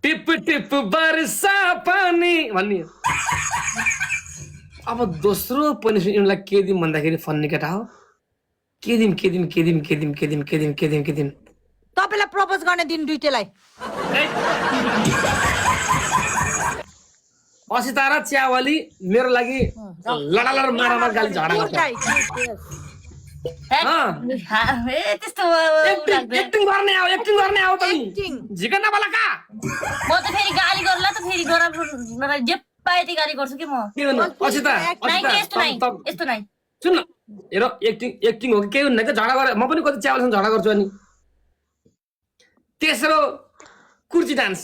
Tip tip वर्षा पानी भन्ने अब दोस्रो पनिसमेन्ट के दिम भन्दाखेरि फन्नी केटा हो के दिम तपाईलाई प्रपोज गर्ने दिन दुईटैलाई असिता र च्यावाली मेरो लागि लडालड मारामार गाली झगडा गर्छ एक्टिङ गर्ने आऊ तनी झिकन नबला का म त फेरि गाली गर्ला त फेरि गराब जे पाए त्यही गाली गर्छु के म के भन्नु असिता यस्तो नै सुन न हेर एक्टिङ हो कि केही हुन्न के झगडा गरे म पनि कति च्यावालसँग झगडा गर्छु अनि तेस्रो कुर्ची डान्स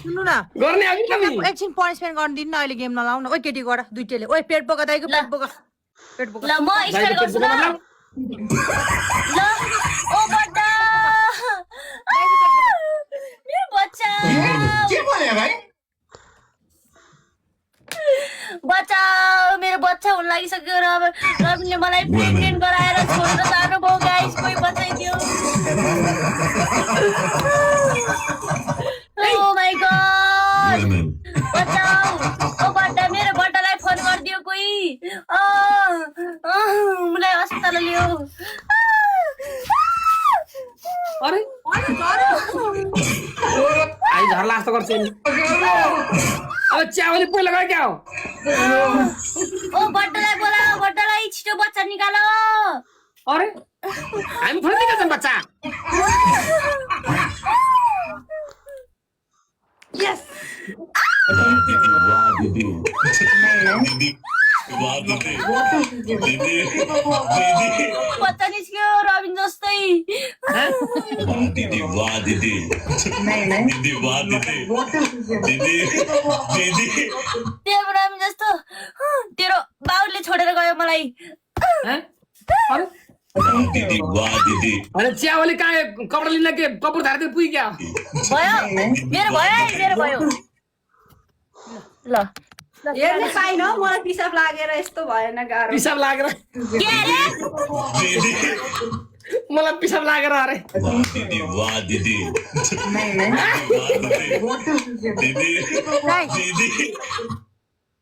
सुन्नु न गर्ने आगि कमी एकछिन पनिसमेन्ट गर्न दिन्न अहिले गेम नलाउन ओइ केटी गरा दुईटैले ओइ पेट बोका दाइको पेट बोका ल म स्टार्ट गर्छु ल ओ बड्डा मेरो बच्चा के बोले भाइ बचाऊ मेरो बच्चा हुन लागिसक्यो र रविनले मलाई प्रेग्नेन्ट गराएर छोडेर जानुभयो गाइस कोही बचाइदियो ओ माय गॉड बचाऊ ओ बड्डा मेरो बड्डालाई फोन गरिदियो कोही मलाई अस्पताल ल्याऊ अरे आई झर्ला जस्तो गर्छ नि अब च्यावाली पहिला गयो क्या हो ओ बड्डालाई बोलाऊ बड्डालाई छिटो बच्चा निकालो अरे हामी थोरै निकाल्छौँ बच्चा यस बच्चा निस्क्यो रविन जस्तै त्यो रविन जस्तो तेरो बाउले छोडेर गयो मलाई अरे च्यावाली कहाँ कपडा लिन के कपुर धारतिर पुगी क्या भयो मेरो भयो ल हेर्ने पाइन मलाई पिसाब लागेर यस्तो भएन गाह्रो पिसाब लागेर के अरे मलाई पिसाब लागेर अरे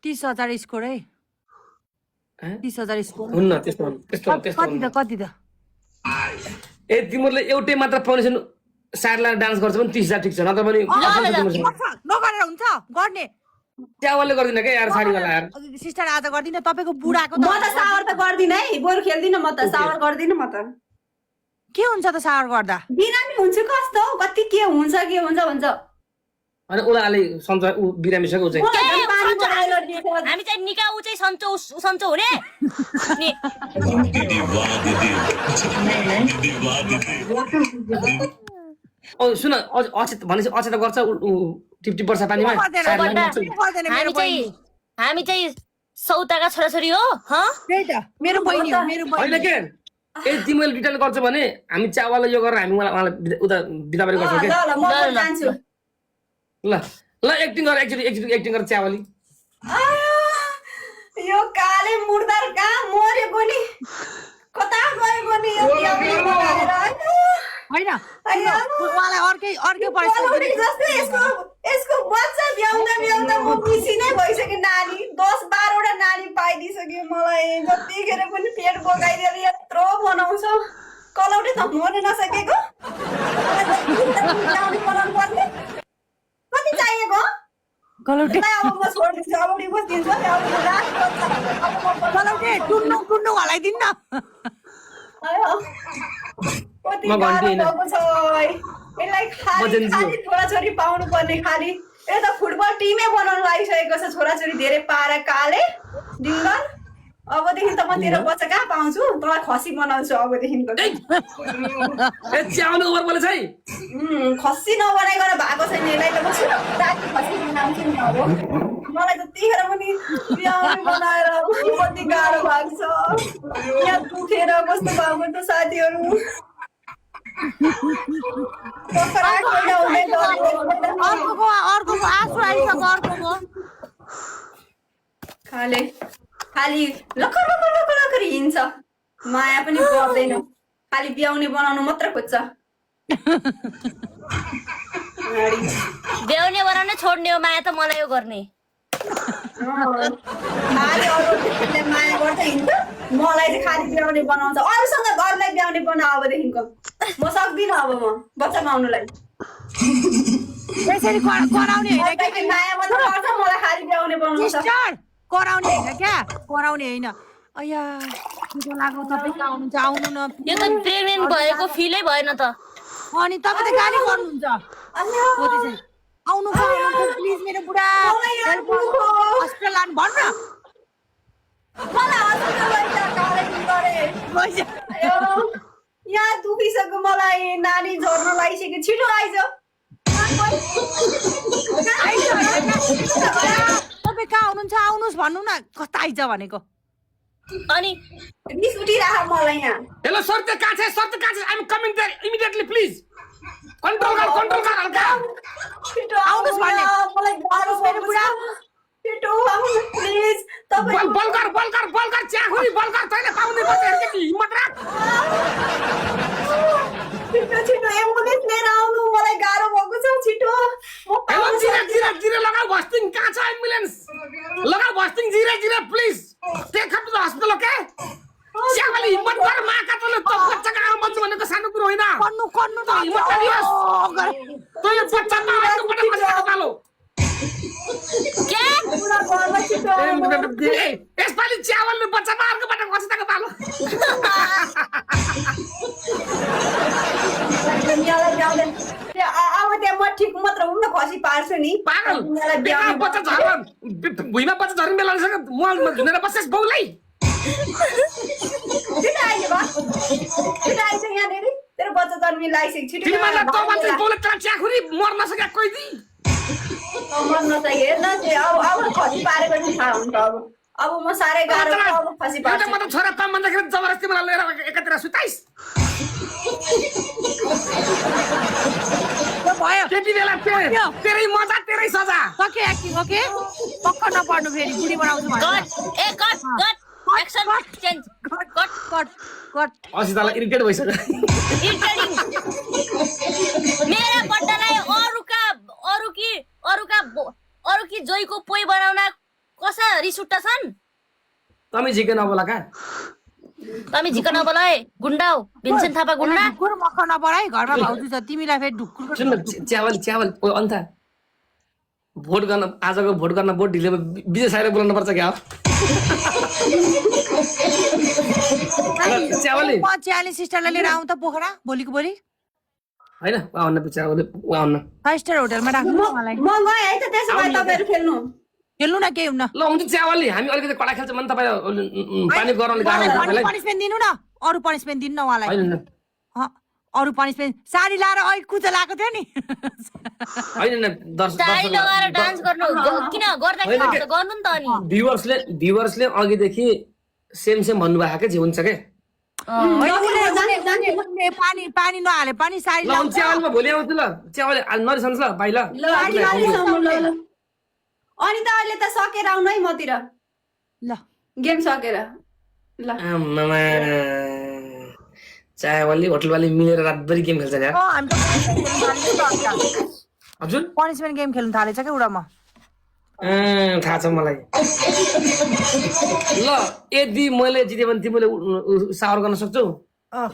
30,000 स्कोर है 30,000 स्कोर हुन्न त्यस्तो कति त ए तिमीहरूले एउटै मात्र पनिसन सारला डान्स गर्छ भने 30,000 ठिक छ नत्र पनि नगरेर हुन्छ गर्ने च्यावालले गर्दिन के यार साडीवाला यार सिस्टर आज गर्दिन तपाईको बुढाको म त सावर त गर्दिन है बरु खेल्दिन म त सावर गर्दिन म त के हुन्छ त सावर गर्दा बिरामी हुन्छु कस्तो कति के हुन्छ भन्छ अनि उलाले सन्च उ बिरामी सके उ चाहिँ हामी चाहिँ निका उ चाहिँ सन्चो हुने नि ओ सुन अचेत भनेपछि अचेत गर्छ टिप वर्षा पानीमा हामी चाहिँ सौताका छोराछोरी हो त्यही त मेरो बहिनी हो होइन के ए तिमीले डिटेल गर्छ भने हामी च्यावालाई यो गरेर हामी उहाँलाई उता बिदाबारी गर्छौँ के ल म जान्छु ल एक्टिङ गर एकचोटि एक्टिङ गर च्यावाली यो काले मुर्दार कहाँ मरेको नि कता गएको नि यो हैन उहाँलाई अर्कै परिस्थिति यसको बच्चा ब्याउँदा म बिसी नै भइसक्यो नानी 10-12 वटा नानी पाइदिसक्यो मलाई जतिखेर पनि पेट बोकाइदिएर यत्रो बनाउँछ कलौटे त मर्न नसकेको बनाउनु पर्ने कति चाहिएको कलौटे अब म छोड्दिन्छु अब बस्दिन्छु कलौटे टुन्नु हलाइदिन न कति गाह्रो भएको छ यसलाई खाली छोराछोरी पाउनु पर्ने खाली यता फुटबल टिमै बनाउनु लागिसकेको छ छोराछोरी धेरै पाएर काले दिनभर अबदेखि त म तेरो बच्चा कहाँ पाउँछु तँलाई खसी बनाउँछु अबदेखिको खसी नबनाइकन भएको छैन यसलाई त म राति खसी बनाउँछु नि अब मलाई त त्यतिखेर पनि बिहान बनाएर कति गाह्रो भएको छ यहाँ दुखेर कस्तो भएको त साथीहरू खाली लखर हिँड्छ माया पनि गर्दैन खाली ब्याउने बनाउनु मात्र खोज्छ ब्याउने बनाउने छोड्ने हो माया त मलाई यो गर्ने खालि अरूले माया गर्छ हिँड्छ मलाई चाहिँ खालि ब्याउने बनाउँछ अरूसँग घरलाई ब्याउने बनाऊ अबदेखिको म सक्दिनँ अब म बच्चा पाउनुलाई यसरी कराउने होइन माया मात्र गर्छ मलाई खालि ब्याउने बनाउँछ सिस्टर कराउने होइन क्या कराउने होइन अया मिठो लाग्यो तपाईँ कहाँ हुनुहुन्छ आउनु न यो त प्रेग्नेन्ट भएको फिलै भएन त अनि तपाईँ त गाली गर्नुहुन्छ आउनु प्लिज मेरो बुढा हस्पिटल लानु भन्नु मलाई हस्पिटल लैजा कालेबुङ गरे यहाँ दुखिसक्यो मलाई नानी झर्न लागिसक्यो छिटो आइज तपाईँ कहाँ हुनुहुन्छ आउनुहोस् भन्नु न कता आइज भनेको अनि रिस उठिराख मलाई यहाँ हेलो सर त्यो कहाँ छ I am coming there immediately please control गर हल्का छिटो आउनुहोस् भन्ने मलाई गाह्रो मेरो बुढा छिटो आउनु प्लिज तपाईँ बल कर च्याखुरी बल कर तैले पाउने बच्चाहरुको हिम्मत राख छिटो एम्बुलेन्स लिएर आउनु मलाई गाह्रो भएको छ छिटो हेलो जिरे लगाऊ बस्टिङ कहाँ छ एम्बुलेन्स लगाऊ बस्टिङ जिरे please take up to the hospital okay च्याखुरी हिम्मत गर माकातले त बच्चाको आमा बच्चा भनेको सानो कुरो होइन कन्नु त हिम्मत गरियोस् तैले बच्चा पाएको पनि बच्चाको पालो के पुरा घरमा छिटो यसपालि च्यावलले बच्चा पार्को बाट खसिताको पालो दुनियाँलाई ब्याउँदै अब त्यहाँ म ठिक मात्र हुन्न खसी पार्छु नि पागल दुनियाँलाई बेकार ब्याउने बच्चा झर्न भुइँमा बच्चा झर्न बेला लाग्छ मल धुनेर बसेस बौलाई छिटो आइज बा छिटो आइज यहाँनिर तेरो बच्चा जन्मिन लागिसक्यो छिटो तिमीलाई त मान्छे बोले तर च्याखुरी मर्न सक्या कोही दी मन नसक्यो हेर्न अब खसी पारेको चाहिँ थाहा हुन्छ अब म साह्रै गाह्रो अब खसी एउटा पार्छु म त छोरा काम भन्दाखेरि जबरजस्ती मलाई लिएर एकातिर सुताइस भयो त्यति बेला तेरै मजा तेरै सजा सके एक्टिङ ओके पक्क नपर्नु फेरि बुढी बनाउँछु cut cut action change cut असितालाई इरिटेट भइसक्यो इरिटेटिङ मेरा बट्टालाई अरु कि जोइको पोइ बनाउन कसा रिस उठ्टा छन् तमी झिके नबोला का तमी झिक नबोला है गुण्डा हो भिन्सेन थापा गुण्डा ढुक्कुर मक्क नपर है घरमा भाउजू छ तिमीलाई फेरि ढुक्कुर सुन च्यावल ओ अन्ता भोट गर्न आजको भोट गर्न भोट ढिले विजय साइले बोलाउनु पर्छ क्या च्यावलले म च्याली सिस्टरलाई लिएर आउँ त पोखरा भोलिको भोलि हैन आउन बिचाराले आउन 5 स्टार होटलमा राख्नु न मलाई म गएँ है त त्यसो भए तपाईँहरू खेल्नु खेल्नु न केही हुन्न ल हुन्छ च्यावलले हामी अलिकति कडा खेल्छ भने तपाईँ पानी गराउने गाह्रो हुन्छ तपाईँलाई पनिसमेन्ट दिनु न अरू पनिसमेन्ट दिनु न उहाँलाई हैन अरू पनिसमेन्ट साडी लाएर अहिले कुचा लाएको थियो नि हैन साडी लगाएर डान्स गर्नु किन गर्दाखेरि त गर्नु नि त अनि भ्युअर्सले अघिदेखि सेम भन्नुभएको के जे हुन्छ के पानी नहाले पनि साडी ल हुन्छ च्यावलमा भोलि आउँछु ल च्यावल नरिसन्छ ल भाइ ल अनि त अहिले त सकेर आउनु है मतिर ल गेम सकेर ल आमामा च्यावलले होटलवाले मिलेर रातभरि गेम खेल्छ यार हामी हजुर पनिसमेन्ट गेम खेल्नु थालेछ क्या उडामा थाहा छ मलाई ल यदि मैले जिते भने तिमीले सावर गर्न सक्छौ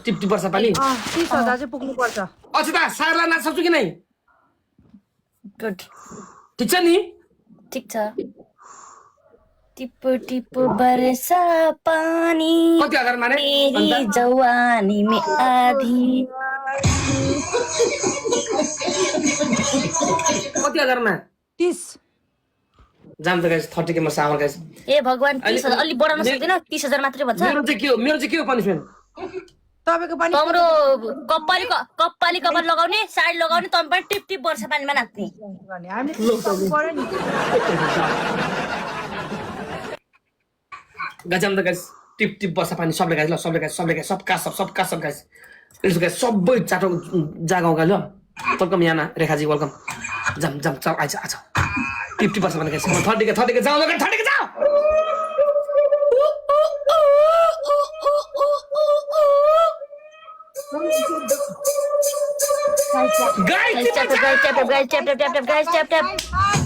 50 वर्ष पालि 30,000 चाहिँ पुग्नु पर्छ अछिता सारलाई नाच सक्छु कि नै गुड ठिक छ नि ठीक छ टिप टिप बरसा पानी कति हजार माने मेरी जवानी में आधी कति हजारमा 30 जाम त गाइस 30 के म सावर गाइस ए भगवान 30,000 अलि बढाउन सक्दैन 30,000 मात्रै भन्छ मेरो चाहिँ के हो पनिसमेन्ट तपाईको पनि तम्रो कप्पाली कपाल लगाउने साडी लगाउने तम पनि टिप टिप वर्ष पानीमा नाच्ने हामी पर्यो नि गजम त गाइस टिप वर्ष पानी सबले गाइस ल सबले गाइस सबका सब गाइस यसो गाइस सबै चाटो जागाउ गाइस ल वेलकम याना रेखाजी वेलकम जम चल आइज आज टिप वर्ष पानी गाइस 30 के जाऊ ल 30 के जाऊ गाइस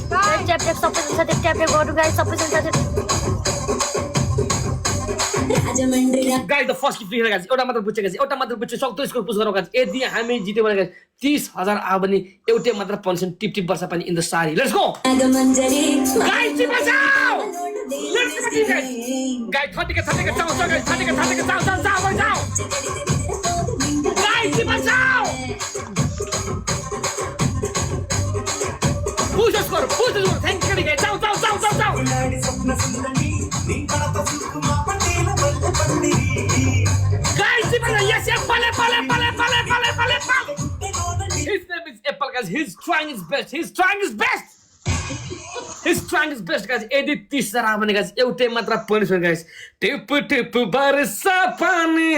Guys, tap, सबैजना साथै tap गर्नु guys, सबैजना साथै। Guys the first gift guys एउटा मात्र बुच्चे गाइस एउटा मात्र बुच्चे सक्दो स्कोर पुश गरौ गाइस यदि हामी जित्यो भने गाइस 30,000 आयो भने एउटै मात्र पन्सन टिप वर्ष पनि इन द सारी लेट्स गो गाइस टिप बचाओ let's go guys guys 30 K चाउ गाइस 30 के चाउ गाइस टिप बचाओ push score thank you guys चाउ Guys, yes, pale. His name is Apple, guys. He's trying his best. Guys. Edit 30,000 भने guys. एउटै मात्र punishment guys. Tip बर्षा पानी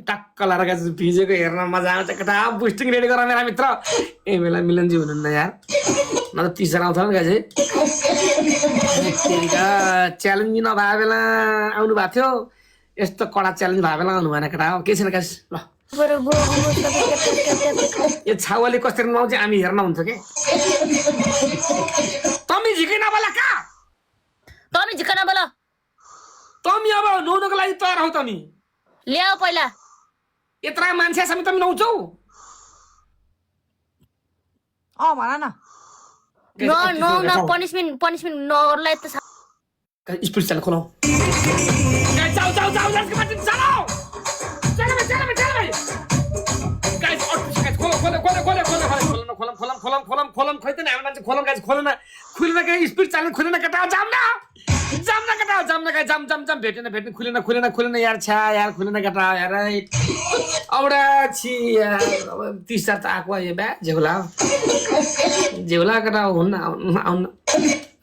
टक्क लाएर guys भिजेको हेर्न मजा आउँछ कता बुस्टिङ रेडी गर मेरा मित्र ए बेला मिलनजी हुनुहुन्न यार न त 30,000 आउँछ नि guys तेरिका च्यालेन्ज नभए बेला आउनु भएको थियो यस्तो कडा च्यालेन्ज भए बेला आउनु भएन केटा हो के छैन गाइस ल यो छावाले कसरी नआउँछ हामी हेर्न हुन्छ के तमी झिकै नबोला का तमी झिक्न बोल तमी अब नुनको लागि तयार हौ तमी ल्याऊ पहिला यत्रा मान्छे सबै तमी नौछौ भन न नो पनिशमेन्ट नगर्लाई त स्पिड चल खोलो जाऊ लेट्स गो मचिन चलो गाइस खोलम खै त नि हाम्रो मान्छे खोलम गाइस खोलन के स्पिड चल्न खुलेन कटा जाम न गाइस जाम भेट्न खुलेन यार छा यार खुलेन कटा यार राइट औडा छि यार अब 30,000 त आको यो बा जेहुला कटा हुन्न आउन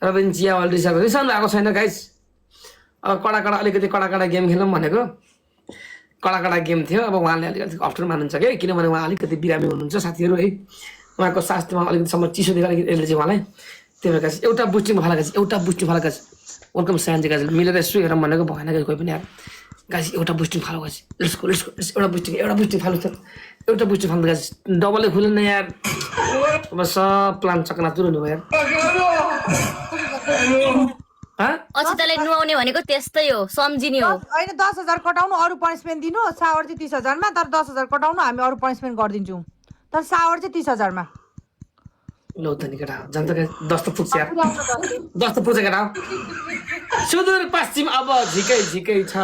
रबिन चिया अलरेडी रिसन भएको छैन गाइस अब कडा अलिकति कडा गेम खेलौँ भनेको कडा गेम थियो अब उहाँले अलिकति अप्ठ्यारो मान्नुहुन्छ कि किनभने उहाँ अलिकति बिरामी हुनुहुन्छ साथीहरू है उहाँको स्वास्थ्यमा अलिकति सम्म चिसो देखाएर एलर्जी उहाँलाई त्यही भएर एउटा बुस्टिङ फाला गाइस वेलकम सान्जी गाइस मिलेर यसो हेरौँ भनेको भएन गाइस कोही पनि यार गाइस एउटा बुस्टिङ फालो गाइस लेट्स गो एउटा बुस्टिङ फालो त एउटा बुस्टिङ फाल्नु गाइस डबलै खुलेन यार अब सब प्लान चकनाचुर हुनु भयो यार अक्षताले नुहाउने भनेको त्यस्तै हो सम्झिने हो हैन 10,000 कटाउनु अरु पनिशमेन्ट दिनु सावर चाहिँ 30,000 मा तर 10,000 कटाउनु हामी अरु पनिशमेन्ट गर्दिन्छौं तर सावर चाहिँ 30,000 मा लौ त नि केटा जान त 10 त पुग्छ यार 10 त पुग्छ केटा सुदूर पश्चिम अब झिकै छ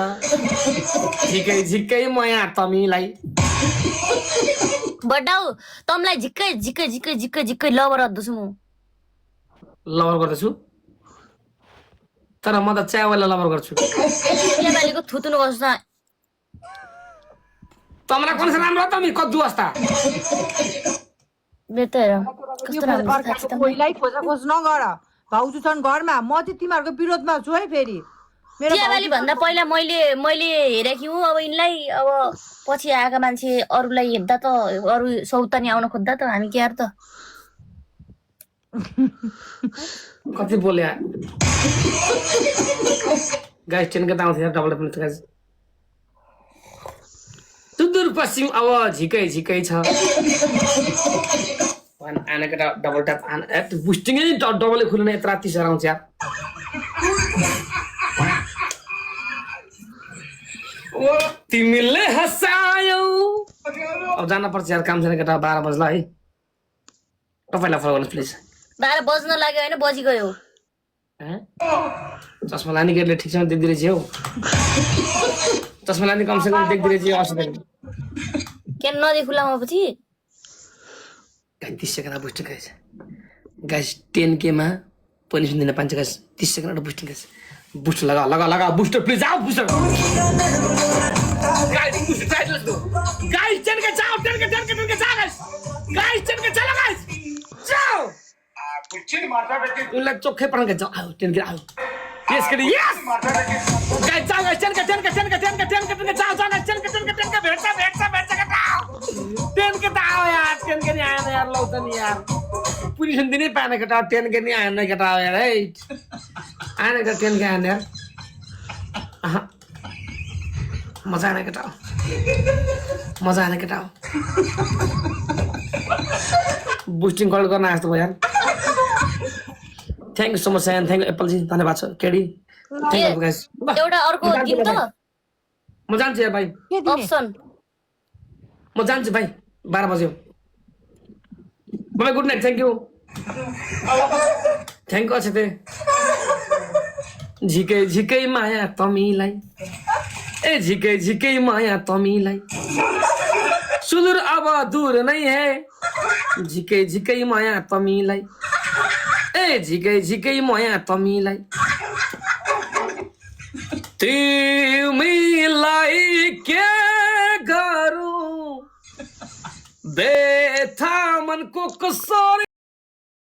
झिकै म यहाँ तमीलाई बडाउ तमलाई झिक्कै लबर गर्दछु म लबर गर्दछु तर म त च्यावाला लबर गर्छु च्यावालीको थुतुनु गर्छ न तमरा कोन राम्रो तमी कद्दु अस्ता बेतर कस्तो राम्रो छ त कोइलाई खोज नगर भाउजू छन् घरमा म चाहिँ तिमीहरुको विरोधमा छु है फेरि मेरो च्यावाली भन्दा पहिला मैले हेरेकी हुँ अब यिनलाई अब पछि आएका मान्छे अरूलाई हेर्दा त अरू सौतानी आउन खोज्दा त हामी के यार त कति बोले गाइस 10 के दाउ थियो डबल पनि गाइस सुदूर पश्चिम अब झिकै छ वन आनेको डबल ट्याप आन एट बुस्टिङ नै डबल खुल्ने यत्रा 30,000 आउँछ यार ओ तिमीले हसायौ अब जान पर्छ यार काम छैन केटा 12 बज्ला है तपाईलाई फलो गर्नु प्लिज 12 बज्न लाग्यो हैन बजि गयो चस्मा लानी केले ठीकसँग देख्दै रहेछ हौ चस्मा लानी कम से कम देख्दै रहेछ असुविधा के नदेखुला म पछि 30 सेकेन्ड बुस्टिङ गाइस 10k मा पनिशमेन्ट दिन पान्छ guys 30 second boosting guys boost लगा बुस्टर प्लिज आउ booster guys boost tight let's go guys 10k जाओ 10k गाइस 10k चलो गाइस जाओ पुच्चिन मारता बेटे उनले चोखे पडन के जाओ 10k आउ यस के यस गाइस जाओ गाइस 10k जाओ गाइस 10k भेट्छ के जाओ 10k त आउ यार 10k नि आएन यार लौ त नि यार पुलिसन दिनै पाएन केटा 10k नि आएन केटा यार है आएन केटा 10k आएन यार मजा आएन केटा बुस्टिङ कल गर्न जस्तो भयो यार thank you so much Sayan thank you एप्पलजी धन्यवाद छ केडी थ्याङ्क यू गाइस एउटा अर्को दिन त म जान्छु यार भाइ के दिने अप्सन म जान्छु भाइ 12 बज्यो bye good night thank you thank you अक्षते झिकै झिकै माया तमीलाई ए झिकै झिकै माया तमीलाई सुदूर अब दूर नै है झिकै झिकै माया तमीलाई ए झिकै झिकै माया तमीलाई तिमीलाई के गरौँ बेथा मनको कसरी